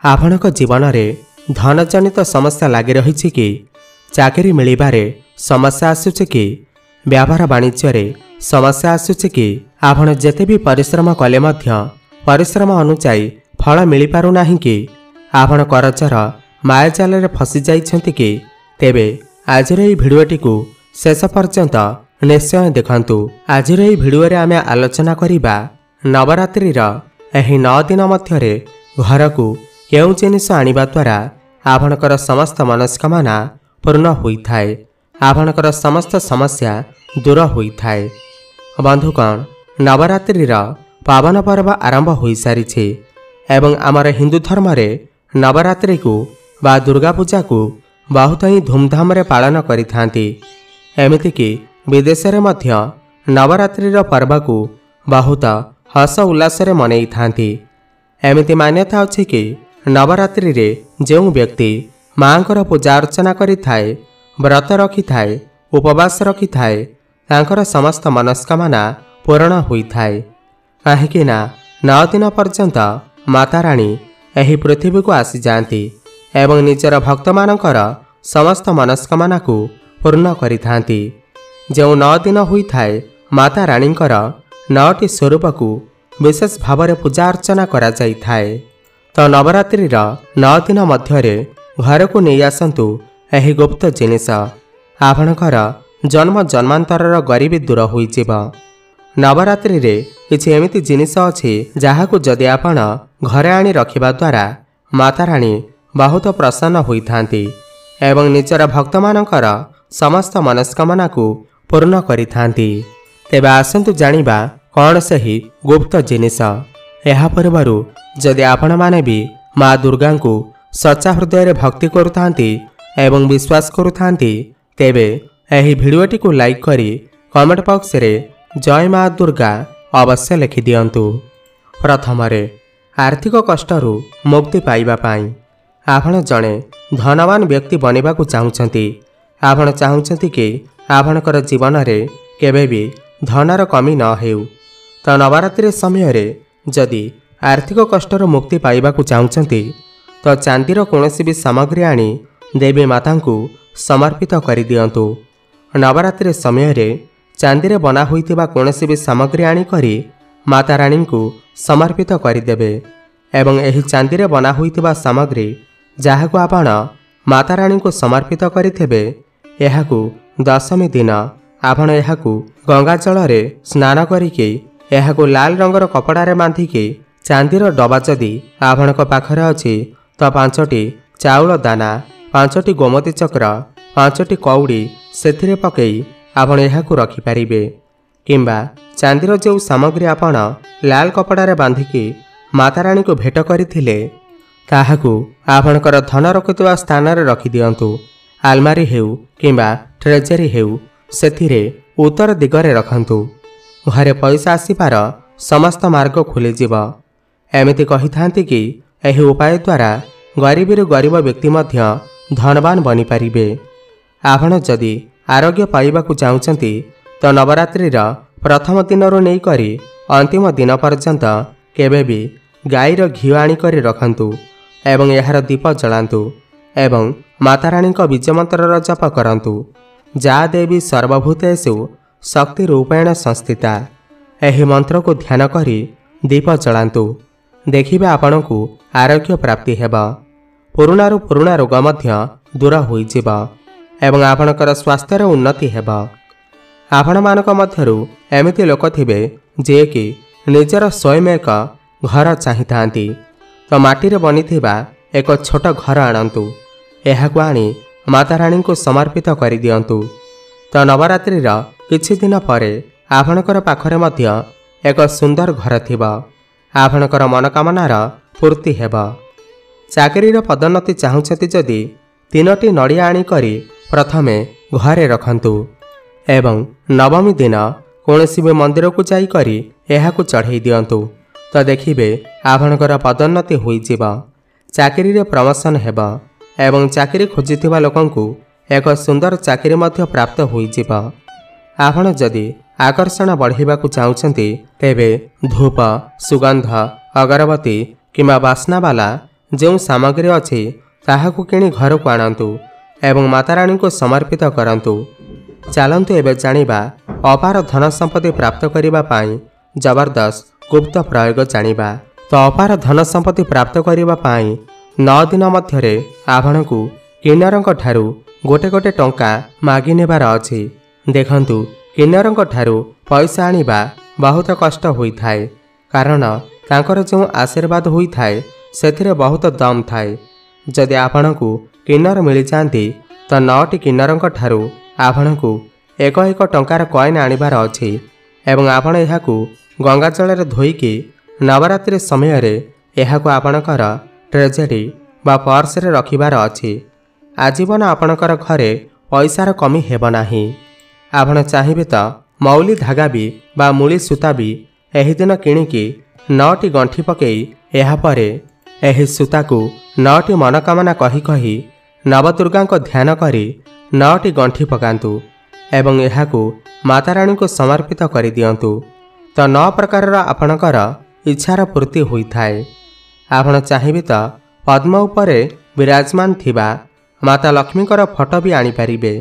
आपणक जीवन में धनजनित समस्या लगी रही कि चाकरी मिलबारे समस्या आसुचे कि व्यापार वाणिज्य रे समस्या आसुचे कि आपण जेते भी परिश्रम कले मध्य परिश्रम अनुसायी फल मिल पारु नाही कि आपण करजर मायाजाल रे फसी जाइछन्ति कि तेबे आजिर एही भिडियोटी को शेष पर्यंत निश्चय देखंतु। आजिर एही भिडियो रे आमे आलोचना करिबा नवरात्रि एही 9 दिन मध्यरे घर को केउ जिनिस आनिबा द्वारा आपणकर समस्त मनस्कामना पूर्ण होइथाय, आपणकर समस्त समस्या दूर होइथाय। बंधुगण, नवरात्रिर पावन पर्व आरंभ हो सारी एवं आमर हिंदू धर्म रे नवरात्रि को बा दुर्गा पूजा को बहुत ही धूमधाम रे पालन करिथांती। एमिति कि विदेश रे मध्य नवरात्रिर पर्व को बहुत हस उल्लास रे मनाई थांती। एमिति मान्यता अछि कि नवरात्रि रे जो व्यक्ति मांकर पूजा अर्चना करिथाय, व्रत रखिथाय, उपवास रखिथाय, तांकर समस्त मनस्कामना पूर्ण होइथाय। काहेकि ना 9 दिन पर्यंत माता रानी एही पृथ्वी को आसी जाती एवं निजर भक्त मानकर समस्त मनस्कामना को पूर्ण करिथांती। जो 9 दिन होइथाय माता रानीकर 9टी स्वरूप को विशेष भाव में पूजा अर्चना करा जाइथाय। तो नवरात्रिर 9 दिन मध्यरे घर को नहीं आसतु एही गुप्त जिनिस, आपणकर जन्म जन्मांतरर गरीबी दूर होइजिब। नवरात्रि रे किछि एमिति जिनिस अछि जाहाकु जदि आपण घरे आनी रखिबा द्वारा माता रानी बहुत प्रसन्न होइथांती एवं निजर भक्त मानकर समस्त मनस्कामना को पूर्ण करिथांती। तेबे आसंतु जानिबा कौन सही गुप्त जिनिस। एहा परिवारु जदि आपण माने भी माँ दुर्गा को सच्चा हृदय रे भक्ति करुथांती एवं विश्वास करुथांती तेबे एही भिडियोटी को लाइक करी कमेंट बॉक्स रे जय माँ दुर्गा अवश्य लिखि दियंतु। प्रथम आर्थिक कष्टरू मुक्ति पाइबा पाई आपण जणे धनवान व्यक्ति बनिबा को चाहुचंती। आपण चाहुचंती कि आपणकर जीवन रे केबे भी धनर कमी न हेउ। तो नवरात्रि समय रे जदि आर्थिक कष्टर मुक्ति पाइबा को चाहुचंती तो चांदीर कोनोसी भी सामग्री आनी देवी माता को समर्पित करि दियंतु। नवरात्रि समय रे चांदी रे बना होइतिबा कोनोसी भी सामग्री आनी करी माता रानी को समर्पित करिदेबे एवं एही चांदी रे बना होइतिबा सामग्री जाहाको आपण माता रानी को समर्पित करिथेबे एहाकु दशमी दिन आपण एहाकु गंगा जल रे स्नान करिके एहाकु लाल रंगर कपड़ा रे बांधिके चांदीर डबा जदि आपणक पाखरे अछि तो 5टी चाउल दाना, 5टी गोमती चक्र, 5टी कौड़ी सेथिरे पकई आपण एहाकु रखि पारिबे। किंबा चांदीर जो सामग्री आपण लाल कपड़ा रे बांधिके माता रानी को भेट करिथिले ताहाकु आपणकर धन रखुवा स्थान रे रखि दियंतु। आलमारी हेउ किंबा ट्रेजरी हेउ सेथिरे उत्तर दिगरे रखंतु। घरे पैसा आसीपार समस्त मार्ग खुलीजिब। एमिति कहिथांती कि एही उपाय द्वारा गरीबीरु गरीब व्यक्ति मध्य धनवान बनी पारिबे। आपण जदि आरोग्य पाइबाकु चाहुचंती तो नवरात्रिर प्रथम दिनरू नहीं करी अंतिम दिन पर्यंत केबे भी गाईर घी आनी करी रखंतु एवं यार दीप जलांतु एवं माता रानी को बीज मंत्र जप करंतु। जा देवी सर्वभूतेषु शक्ति रूपेण संस्थिता एही मंत्र को ध्यान करी दीप जलांतु। देखिबे आपनकु आरोग्य प्राप्ति हेबा, पुरुणारू पुरुणा रोग मध्य दूर होइजिबा एवं आपणकर स्वास्थ्यर उन्नति हेबा। आपण मानक मध्यरु एमिति लोक थिबे जे कि निजर स्वयं एक घर चाहिथांती तो माटी रे बनिथिबा एक छोट घर आणंतु, एहाकु आनी माता रानी को समर्पित करि दियंतु। तो नवरात्रिर किछि दिन परे आपणकर पाखरे मध्य एक सुंदर घर थिबा, आपणकर मनोकामनार पूर्ति हेबा। चाकरीर पदोन्नति चाहुछति जदि 3टी नड़िया आनी करी प्रथमे घरे रखंतु एवं नवमी दिन कोनोसी भी मंदिर को जाई करी एहाकु चढ़ाई दियंतु तो देखिबे आपणकर पदोन्नति होइजिब, चाकरी रे प्रमोशन हेबा एवं चाकरी खोजिथिबा लोकंकु एक सुंदर चाकरी मध्य प्राप्त होइजिब। आपण जदि आकर्षण बढ़ाइबाकु चाहुछंती तेबे धूप, सुगंध, अगरबत्ती किंबा बास्ना वाला जो सामग्री अच्छी ताहाकु किणी घर को आणंतु एवं माताराणी को समर्पित करंतु। चलतु एबे जानिबा अपार धन संपत्ति प्राप्त करिबा पाई जबरदस्त गुप्त प्रयोग जानिबा। तो अपार धन संपत्ति प्राप्त करिबा पाई 9 दिन मध्यरे आपणकु किन्नरଙ୍କ ठारू गोटे गोटे टंका मागी नेबार अछि। देखंतु किन्नरଙ୍କ ठारू पैसा आनिबा बहुत कष्ट होइथाय, कारण तांकर जो आशीर्वाद होइथाय सेथिरे बहुत दम थाए। जदि आपणकु किन्नर मिली जाती तो 9टी किन्नरଙ୍କ ठारू आपणकु एक एक टंकार कॉइन आनिबार अछि एवं आपण एहाकु गंगा जल धोईकी नवरात्रि समय रे एहाकु आपणकर ट्रेजरी बा पर्स रे रखिबार अछि। आजीवन आपणकर घरे पैसार कमी हेब नाही। आपण चाहिबे तो मौली धागा भी बा मूली सूता भी एही दिन किणिकी 9टी गंठी पकई एहा परे एही सूताकु 9टी मनोकामना कही कही नवदुर्गा को ध्यान करी 9टी गंठी पकांतु एवं एहाकु माताराणी को समर्पित करि दियंतु। तो 9 प्रकार आपणकर इच्छार पूर्ति होइथाय। आपण चाहिबे तो पद्म उपरे विराजमान थिबा माता लक्ष्मीकर फोटो भी आनी पारिबे।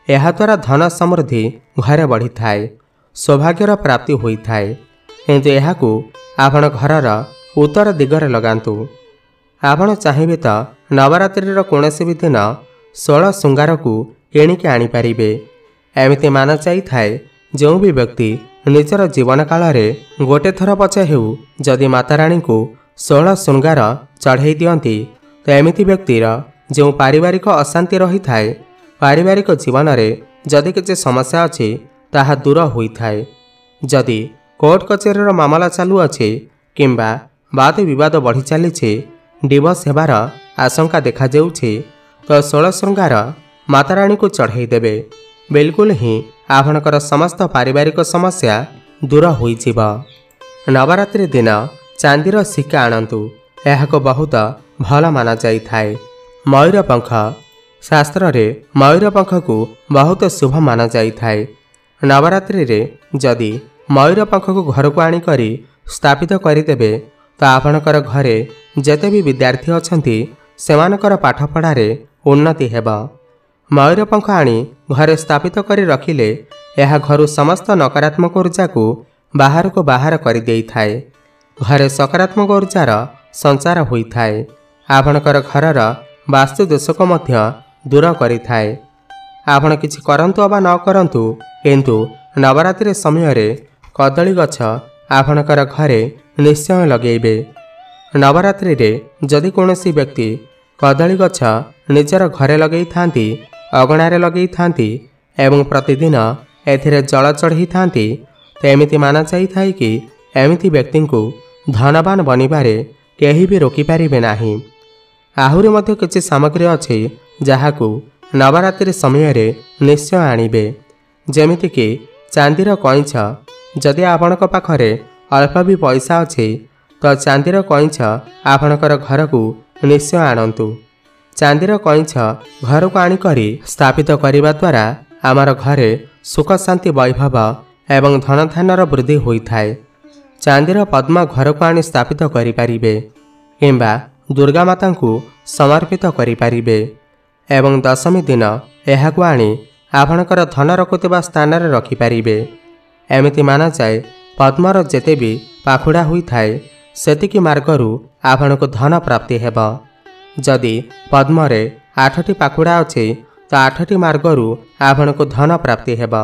एहा द्वारा धन समृद्धि घरे बढ़ी थाए, सौभाग्यर प्राप्ति होइथाय। किंतु एहाकु आपण घरर उत्तर दिगरे लगांतु। आपण चाहिबे तो नवरात्रिर कोनोसी भी दिन 16 श्रृंगार को किणिकी आनी पारिबे। एमिति माना जाइथाय जो भी व्यक्ति निजर जीवन काल रे गोटे थर पछे हेउ जदि माताराणी को 16 श्रृंगार चढ़ाई दियंती तो एमिति व्यक्तिर जो पारिवारिक अशांति रही थाए, पारिवारिक जीवन रे जदि किसी समस्या अच्छी ताहा दूर होइथाय। जदि कोर्ट कचेरीर मामला चालू अच्छे किंबा वाद विवाद बढ़ी चली डिवोर्स हेबार आशंका देखा जाउछि तो 16 श्रृंगार माताराणी को चढ़ाई देबे। बिल्कुल ही आपणकर समस्त पारिवारिक समस्या दूर होइजिब। नवरात्रि दिन चांदीर सिक्का आणंतु, एहाको बहुत भल माना जाइथाय। मयूरपंख शास्त्र रे मयूरपंख को बहुत शुभ माना जाइथाय। नवरात्रि रे जदि मयूरपंख को घर को आनी करी स्थापित करिदेबे तो आपणकर घरे जेते भी विद्यार्थी अछंती सेमानकर पाठपढ़ारे उन्नति हेब। मयूरपंख आनी घरे स्थापित करी रखिले यह घर समस्त नकारात्मक ऊर्जा को बाहर कर देइथाय। घरे सकारात्मक ऊर्जार संचार होइथाय। आपणकर घरर वास्तु दोष को मध्य दूर करिथाय। आपण किछि करंतु अबा न करंतु किंतु नवरात्रि समय रे कदली गछ आपणकर घरे निश्चय लगेबे। नवरात्रि रे जदि कोनोसी व्यक्ति कदली गछ निजर घरे लगेई थांती, अगणारे लगेई थांती एवं प्रतिदिन एथिरे जल चढ़ी थांती तो एमिति माना जाइथाय कि एमिति व्यक्ति को धनवान बनिबारे केही भी रोकी पारिबे नाही। आहुरी मध्य किछि सामग्री अछि जाहाकु नवरात्रि समय रे निश्चय आनिबे। जेमिति कि चांदीर कइंछ, जदि आपणक पाखरे अल्प भी पैसा अछि तो चांदीर कइंछ आपणकर घर को निश्चय आणंतु। चांदीर कइंछ घर को आनी करी स्थापित करिबा द्वारा आमर घरे सुख शांति वैभव एवं धन धान्यर वृद्धि होइथाय। चांदीर पद्म घर को आनी स्थापित करि पारिबे किंबा दुर्गा माता को समर्पित करि पारिबे एवं दशमी दिन एहाकु आनी आपणकर धन रखुथिबा स्थान रे रखि पारिबे। एमिति माना जाए पद्मर जेते भी पाखुड़ा होइथाय सेतिकी मार्गरू आपणको धन प्राप्ति हेब। जदि पद्मरे 8टी पाखुड़ा अछि तो 8टी मार्गरू आपणको धन प्राप्ति हेब।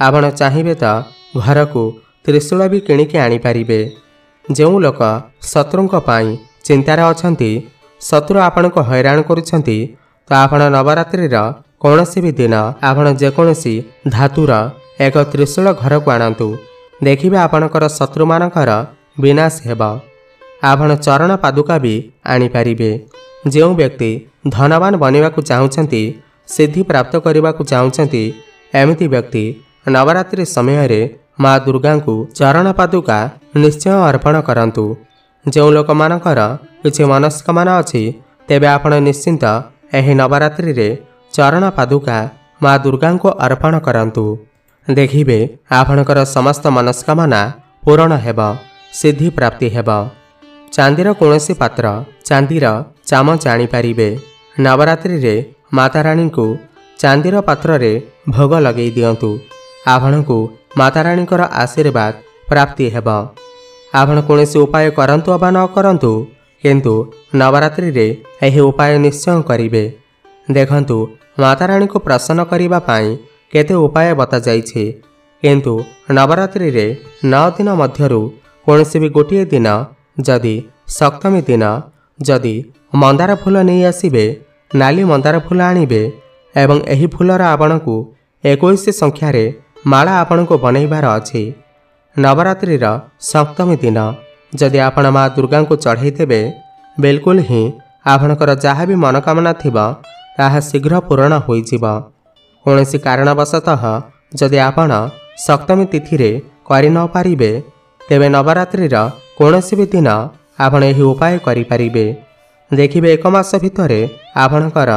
आपण चाहिबे तो घर को त्रिशूल भी किणिकी आनी पारिबे। जो लोक शत्रुंक पाई चिंतार अछंती, शत्रु आपणको हैरान करुछंती तो आपण नवरात्रिर कौनसी भी दिन आपण जेकोसी धातुर एक त्रिशूल घर को आणंतु। देखिबे आपणकर शत्रु मानकर विनाश हेब। आपण चरण पादुका भी आनी पारिबे। जो व्यक्ति धनवान बनिबाकु चाहुछंती, सिद्धि प्राप्त करिबाकु चाहुछंती, एमिति व्यक्ति नवरात्रि समय रे माँ दुर्गा को चरण पादुका निश्चय अर्पण करंतु। जो लोक मानकर किछि मनस्कामना अछि तेबे आपण निश्चिंत एही नवरात्रि रे चरण पादुका माँ दुर्गा को अर्पण करंतु। देखिबे आपणकर समस्त मनस्कामना पूर्ण हेब, सिद्धि प्राप्ति हेब। चांदीर कोनोसी पात्र ଚାନ୍ଦିର ଚାମଚ ଆଣିପାରିବେ। ନବରାତ୍ରିରେ ମାତାରାଣୀ को ଚାନ୍ଦିର ପାତ୍ରରେ ଭୋଗ ଲଗାଇ ଦିଅନ୍ତୁ। ଆପଣଙ୍କୁ ମାତାରାଣୀଙ୍କର ଆଶୀର୍ବାଦ ପ୍ରାପ୍ତି ହେବ। ଆପଣ କୌଣସି ଉପାୟ କରନ୍ତୁ ଅବା ନ କରନ୍ତୁ, କିନ୍ତୁ ନବରାତ୍ରିରେ ଏହି ଉପାୟ ନିଶ୍ଚୟ କରିବେ। ଦେଖନ୍ତୁ, ମାତାରାଣୀଙ୍କୁ ପ୍ରସନ୍ନ କରିବା ପାଇଁ କେତେ ଉପାୟ ବତାଯାଇଛି, କିନ୍ତୁ ନବରାତ୍ରିରେ 9 ଦିନ ମଧ୍ୟରୁ କୌଣସି ବି ଗୋଟିଏ ଦିନ, ଯଦି ସପ୍ତମୀ ଦିନ, ଯଦି ମନ୍ଦାର ଫୁଲ ନେଇ ଆସିବେ, ନାଲି ମନ୍ଦାର ଫୁଲ ଆଣିବେ ଏବଂ ଏହି ଫୁଲର ଆପଣଙ୍କୁ 21 ସଂଖ୍ୟାରେ ମାଳା ଆପଣଙ୍କୁ ବନେଇବାର ଅଛି। ନବରାତ୍ରିର ସପ୍ତମୀ ଦିନ ଯଦି ଆପଣ ମା ଦୁର୍ଗାଙ୍କୁ ଚଢ଼େଇ ଦେବେ, ବିଲକୁଲ ହିଁ ଆପଣଙ୍କର ଯାହା ବି ମନୋକାମନା ଥିବ ତାହା ଶୀଘ୍ର ପୂରଣ ହୋଇଯିବ। କୌଣସି କାରଣବଶତଃ ଯଦି ଆପଣ ସପ୍ତମୀ ତିଥିରେ କରି ନ ପାରିବେ, ତେବେ ନବରାତ୍ରିର କୌଣସି ବି ଦିନ ଆପଣ ଏହି ଉପାୟ କରିପାରିବେ। ଦେଖିବେ 1 ମାସ ଭିତରେ ଆପଣଙ୍କର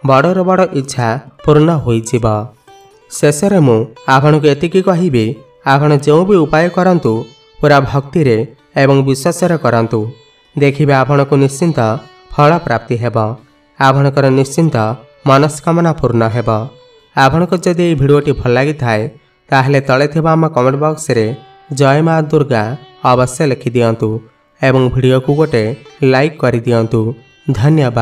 ବଡ଼ରୁ ବଡ଼ ଇଚ୍ଛା ପୂର୍ଣ୍ଣ ହୋଇଯିବ। ଶେଷରେ ମୁଁ ଆପଣଙ୍କୁ ଏତିକି କହିବି, ଆପଣ ଯେଉଁ ବି ଉପାୟ କରନ୍ତୁ ପୁରା ଭକ୍ତିରେ ଏବଂ ବିଶ୍ୱାସରେ କରନ୍ତୁ। ଦେଖିବେ ଆପଣଙ୍କୁ ନିଶ୍ଚିନ୍ତ ଫଳ ପ୍ରାପ୍ତି ହେବ। ଆପଣଙ୍କର ନିଶ୍ଚିନ୍ତ ମନସ୍କାମନା ପୂର୍ଣ୍ଣ ହେବ। ଆପଣଙ୍କୁ ଯଦି ଏହି ଭିଡ଼ିଓଟି ଭଲ ଲାଗିଥାଏ, ତାହେଲେ ତଳେ ଥିବା ଆମ କମେଣ୍ଟ ବକ୍ସରେ ଜୟ ମା ଦୁର୍ଗା ଅବଶ୍ୟ ଲେଖିଦିଅନ୍ତୁ ଏବଂ ଭିଡ଼ିଓକୁ ଗୋଟେ ଲାଇକ୍ କରିଦିଅନ୍ତୁ। ଧନ୍ୟବାଦ।